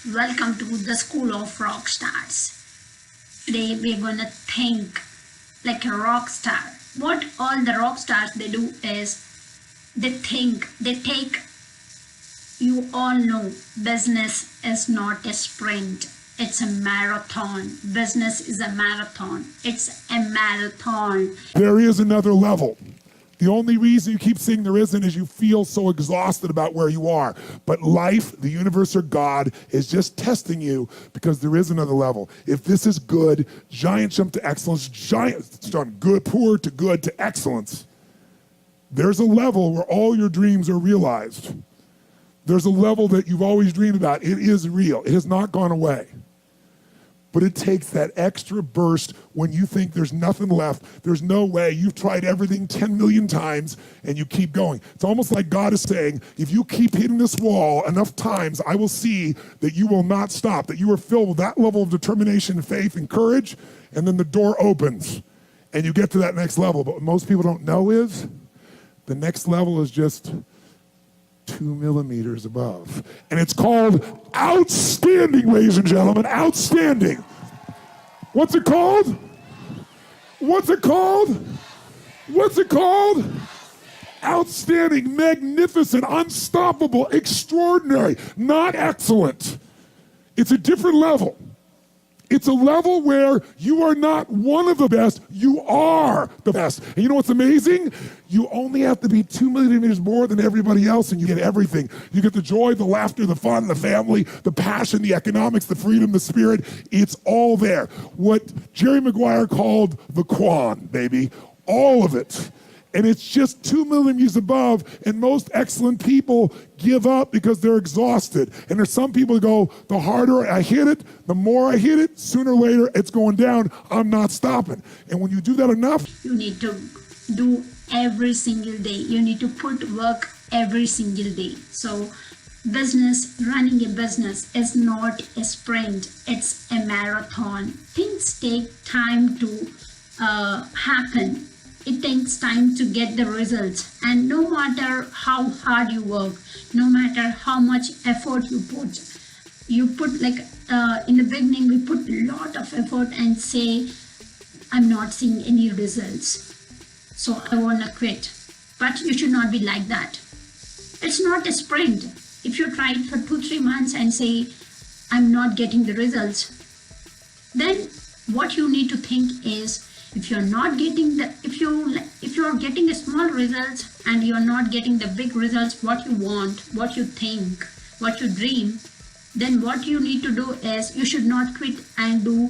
Welcome to the School of Rockstars. Today we're gonna think like a rock star. What all the rock stars they do is they take, you all know business is not a sprint. It's a marathon. Business is a marathon. It's a marathon. There is another level. The only reason you keep saying there isn't is you feel so exhausted about where you are. But life, the universe, or God is just testing you because there is another level. If this is good, giant jump to excellence, giant jump good, poor to good to excellence. There's a level where all your dreams are realized. There's a level that you've always dreamed about. It is real. It has not gone away. But it takes that extra burst when you think there's nothing left, there's no way, you've tried everything 10 million times and you keep going. It's almost like God is saying, if you keep hitting this wall enough times, I will see that you will not stop, that you are filled with that level of determination, faith, and courage, and then the door opens and you get to that next level. But what most people don't know is the next level is just 2 millimeters above. And it's called outstanding, ladies and gentlemen, outstanding. What's it called? What's it called? What's it called? Outstanding, magnificent, unstoppable, extraordinary, not excellent. It's a different level. It's a level where you are not one of the best, you are the best. And you know what's amazing? You only have to be 2 millimeters more than everybody else and you get everything. You get the joy, the laughter, the fun, the family, the passion, the economics, the freedom, the spirit. It's all there. What Jerry Maguire called the Quan, baby. All of it. And it's just 2 millimeters above, and most excellent people give up because they're exhausted. And there's some people who go, the harder I hit it, the more I hit it, sooner or later it's going down, I'm not stopping. And when you do that enough, You need to do every single day. You need to put work every single day. So running a business is not a sprint, it's a marathon. Things take time to happen. It takes time to get the results, and no matter how hard you work, no matter how much effort you put like in the beginning we put a lot of effort and say, I'm not seeing any results, so I want to quit. But you should not be like that. It's not a sprint. If you try it for 2-3 months and say, I'm not getting the results, then what you need to think is, if you're not getting if you're getting a small results and you're not getting the big results, what you want, what you think, what you dream, then what you need to do is you should not quit and do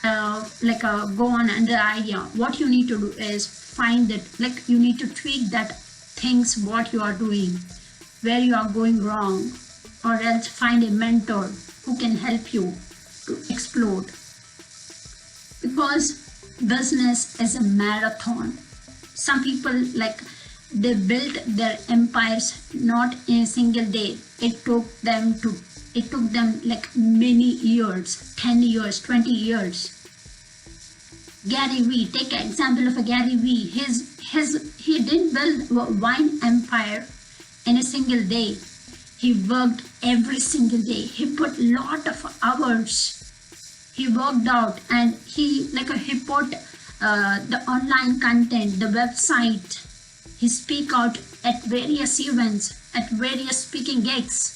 go on another idea. What you need to do is find that, like, you need to tweak that things what you are doing, where you are going wrong, or else find a mentor who can help you to explode. Because business is a marathon. Some people, like, they built their empires not in a single day. It took them like many years, 10 years, 20 years. Gary Vee, take an example of a Gary Vee. He didn't build a wine empire in a single day. He worked every single day. He put lot of hours. He worked out, and he put the online content, the website. He speak out at various events, at various speaking gigs.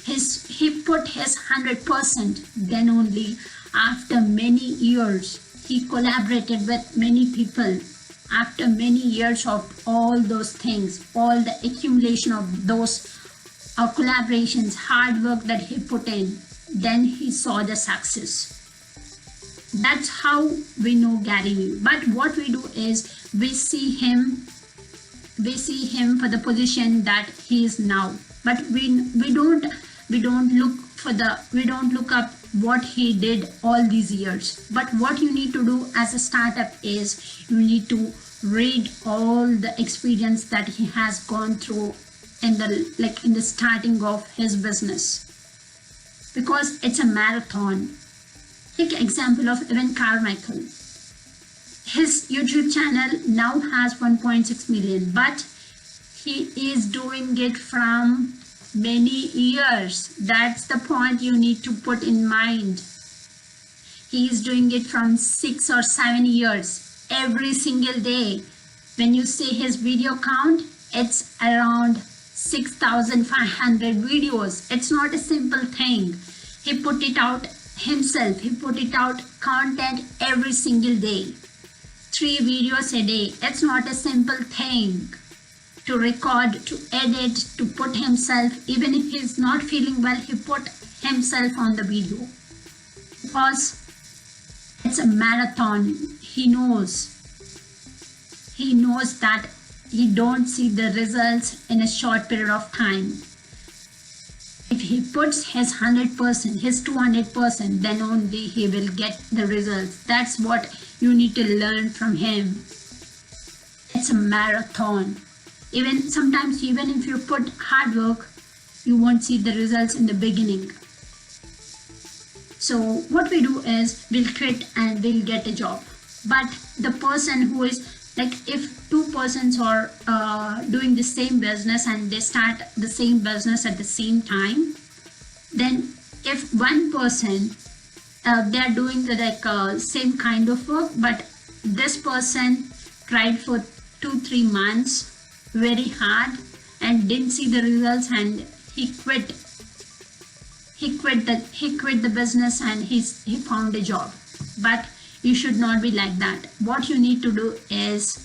He put his 100%. Then only after many years, he collaborated with many people. After many years of all those things, all the accumulation of those collaborations, hard work that he put in, then he saw the success. That's how we know Gary Vee. But what we do is we see him for the position that he is now. But we don't look up what he did all these years. But what you need to do as a startup is you need to read all the experience that he has gone through in the starting of his business. Because it's a marathon. Take an example of Evan Carmichael. His YouTube channel now has 1.6 million, but he is doing it from many years. That's the point you need to put in mind. He is doing it from 6 or 7 years, every single day. When you see his video count, it's around 6,500 videos. It's not a simple thing. He put it out himself. He put it out content every single day. 3 videos a day. It's not a simple thing to record, to edit, to put himself. Even if he's not feeling well, he put himself on the video. Because it's a marathon. He knows that he don't see the results in a short period of time. If he puts his 100%, his 200%, then only he will get the results. That's what you need to learn from him. It's a marathon. Sometimes even if you put hard work, you won't see the results in the beginning. So what we do is we'll quit and we'll get a job. But the person who is like, if 2 persons are doing the same business and they start the same business at the same time, then if one person they're doing the same kind of work, but this person tried for 2-3 months very hard and didn't see the results, and he quit the business and he found a job. But you should not be like that. What you need to do is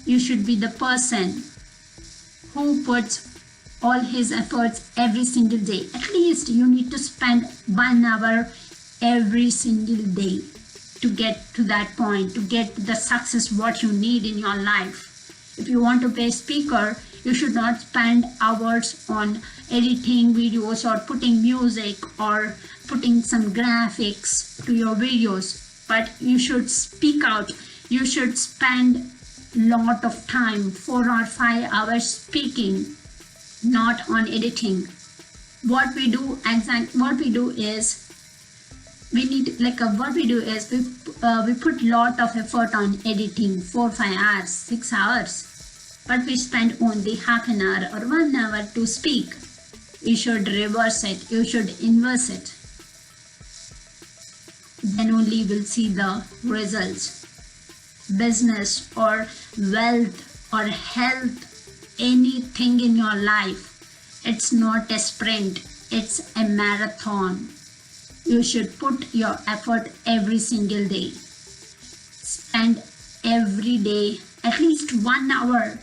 you should be the person who puts all his efforts every single day. At least you need to spend 1 hour every single day to get to that point, to get the success what you need in your life. If you want to be a speaker, you should not spend hours on editing videos or putting music or putting some graphics to your videos. But you should speak out. You should spend lot of time, 4 or 5 hours speaking, not on editing. What we do is we put lot of effort on editing, 4-5 hours, 6 hours, but we spend only half an hour or 1 hour to speak. You should reverse it. You should inverse it. Then only you will see the results. Business or wealth or health, anything in your life, it's not a sprint, it's a marathon. You should put your effort every single day. Spend every day at least 1 hour,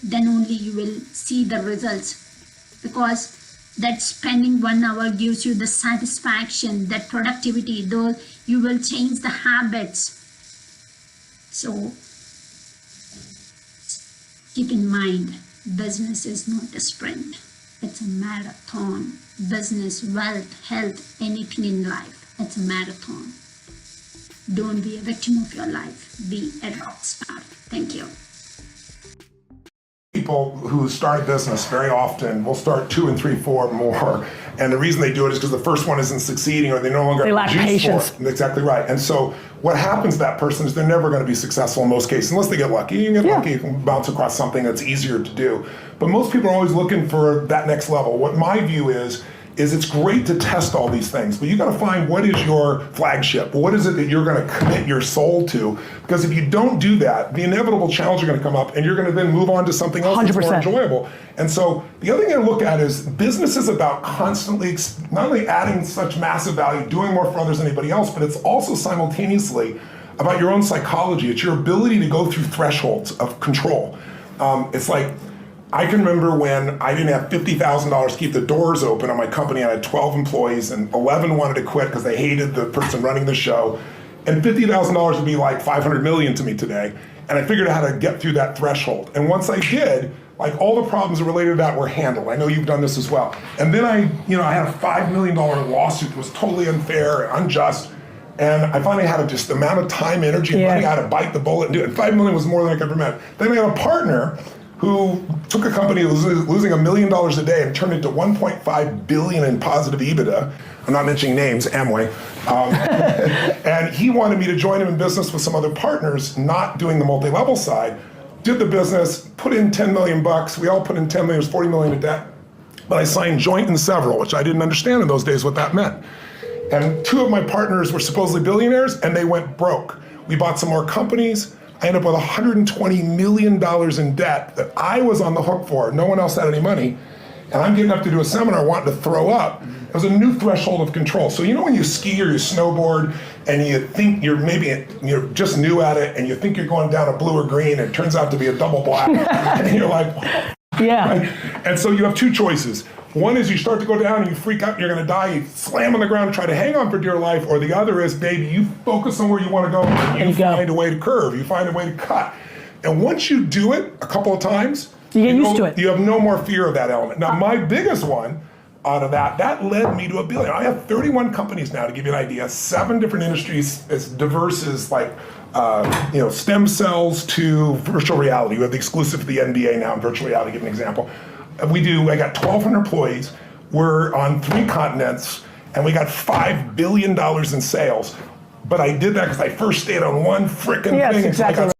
then only you will see the results. Because that spending 1 hour gives you the satisfaction, that productivity, though you will change the habits. So keep in mind, business is not a sprint, it's a marathon. Business, wealth, health, anything in life, it's a marathon. Don't be a victim of your life, be a rock star. Thank you. People who start a business very often will start 2 and 3, 4 more. And the reason they do it is because the first one isn't succeeding or they no longer lack patience. Exactly right. And so what happens to that person is they're never going to be successful in most cases, unless they get lucky. You can get lucky, you can bounce across something that's easier to do. But most people are always looking for that next level. What my view is it's great to test all these things, but you got to find what is your flagship. What is it that you're going to commit your soul to? Because if you don't do that, the inevitable challenges are going to come up, and you're going to then move on to something else 100%. that's more enjoyable. And so the other thing to look at is business is about constantly not only adding such massive value, doing more for others than anybody else, but it's also simultaneously about your own psychology. It's your ability to go through thresholds of control. It's like, I can remember when I didn't have $50,000 to keep the doors open on my company. I had 12 employees and 11 wanted to quit because they hated the person running the show. And $50,000 would be like 500 million to me today. And I figured out how to get through that threshold. And once I did, like all the problems related to that were handled. I know you've done this as well. And then I had a $5 million lawsuit that was totally unfair and unjust. And I finally had just the amount of time, energy, and money I had to bite the bullet and do it. And $5 million was more than I could ever imagine. Then I had a partner who took a company that was losing $1 million a day and turned it to 1.5 billion in positive EBITDA. I'm not mentioning names, Amway. And he wanted me to join him in business with some other partners, not doing the multi-level side. Did the business, put in 10 million bucks. We all put in 10 million, it was 40 million of debt. But I signed joint and several, which I didn't understand in those days what that meant. And two of my partners were supposedly billionaires, and they went broke. We bought some more companies. I ended up with $120 million in debt that I was on the hook for. No one else had any money. And I'm getting up to do a seminar wanting to throw up. It was a new threshold of control. So you know when you ski or you snowboard and you think you're just new at it and you think you're going down a blue or green and it turns out to be a double black. And you're like, yeah. Right? And so you have two choices. One is you start to go down and you freak out and you're gonna die, you slam on the ground and try to hang on for dear life, or the other is, baby, you focus on where you wanna go and you find a way to curve, you find a way to cut. And once you do it a couple of times, you get used to it. You have no more fear of that element. Now, my biggest one out of that led me to $1 billion. I have 31 companies now, to give you an idea, 7 different industries as diverse as like, stem cells to virtual reality. We have the exclusive to the NBA now in virtual reality, to give an example. I got 1,200 employees. We're on 3 continents, and we got $5 billion in sales. But I did that because I first stayed on one frickin' thing. Exactly.